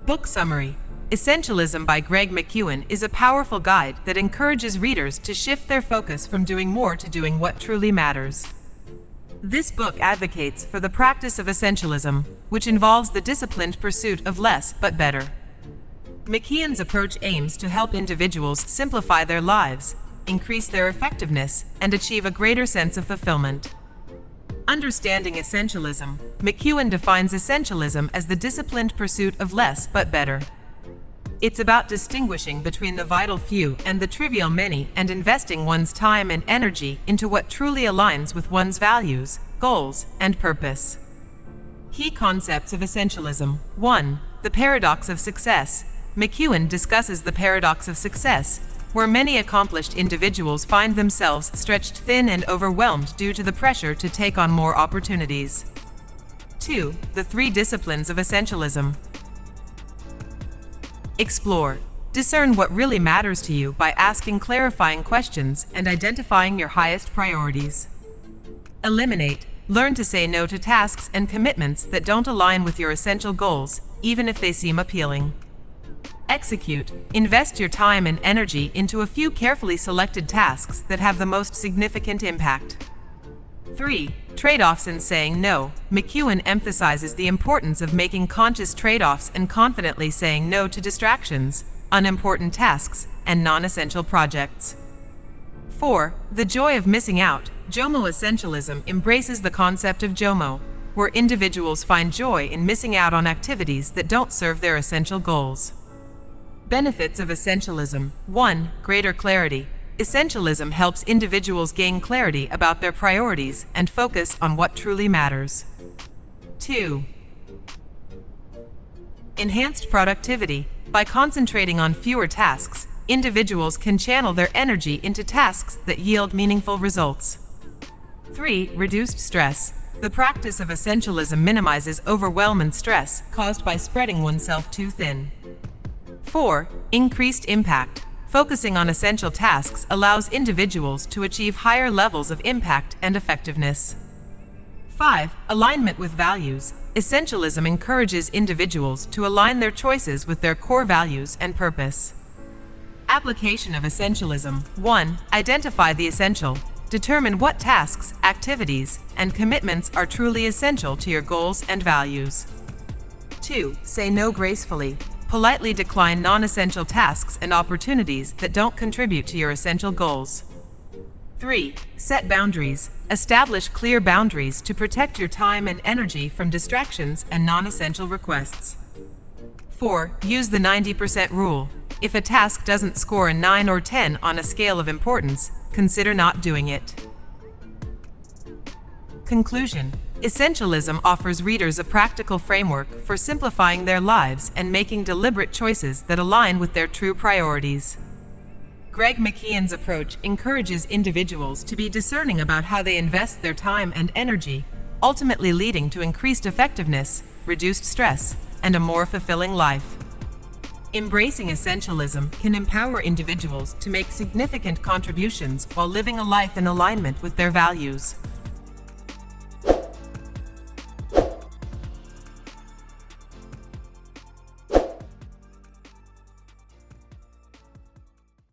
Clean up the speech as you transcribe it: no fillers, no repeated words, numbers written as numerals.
Book Summary: Essentialism by Greg McKeown is a powerful guide that encourages readers to shift their focus from doing more to doing what truly matters. This book advocates for the practice of essentialism, which involves the disciplined pursuit of less but better. McKeown's approach aims to help individuals simplify their lives, increase their effectiveness, and achieve a greater sense of fulfillment. Understanding essentialism: McKeown defines essentialism as the disciplined pursuit of less but better. It's about distinguishing between the vital few and the trivial many and investing one's time and energy into what truly aligns with one's values, goals, and purpose. Key concepts of essentialism. 1. The paradox of success. McKeown discusses the paradox of success, where many accomplished individuals find themselves stretched thin and overwhelmed due to the pressure to take on more opportunities. 2. The 3 disciplines of essentialism. Explore. Discern what really matters to you by asking clarifying questions and identifying your highest priorities. Eliminate. Learn to say no to tasks and commitments that don't align with your essential goals, even if they seem appealing. Execute. Invest your time and energy into a few carefully selected tasks that have the most significant impact. 3. Trade-offs in saying no. McKeown emphasizes the importance of making conscious trade-offs and confidently saying no to distractions, unimportant tasks, and non-essential projects. 4. The joy of missing out. JOMO Essentialism embraces the concept of JOMO, where individuals find joy in missing out on activities that don't serve their essential goals. Benefits of essentialism. 1. Greater clarity. Essentialism helps individuals gain clarity about their priorities and focus on what truly matters. 2. Enhanced productivity. By concentrating on fewer tasks, individuals can channel their energy into tasks that yield meaningful results. 3. Reduced stress. The practice of essentialism minimizes overwhelm and stress caused by spreading oneself too thin. 4. Increased impact. Focusing on essential tasks allows individuals to achieve higher levels of impact and effectiveness. 5. Alignment with values. Essentialism encourages individuals to align their choices with their core values and purpose. Application of essentialism. 1. Identify the essential. Determine what tasks, activities, and commitments are truly essential to your goals and values. 2. Say no gracefully. Politely decline non-essential tasks and opportunities that don't contribute to your essential goals. 3. Set boundaries. Establish clear boundaries to protect your time and energy from distractions and non-essential requests. 4. Use the 90% rule. If a task doesn't score a 9 or 10 on a scale of importance, consider not doing it. Conclusion. Essentialism offers readers a practical framework for simplifying their lives and making deliberate choices that align with their true priorities. Greg McKeown's approach encourages individuals to be discerning about how they invest their time and energy, ultimately leading to increased effectiveness, reduced stress, and a more fulfilling life. Embracing essentialism can empower individuals to make significant contributions while living a life in alignment with their values.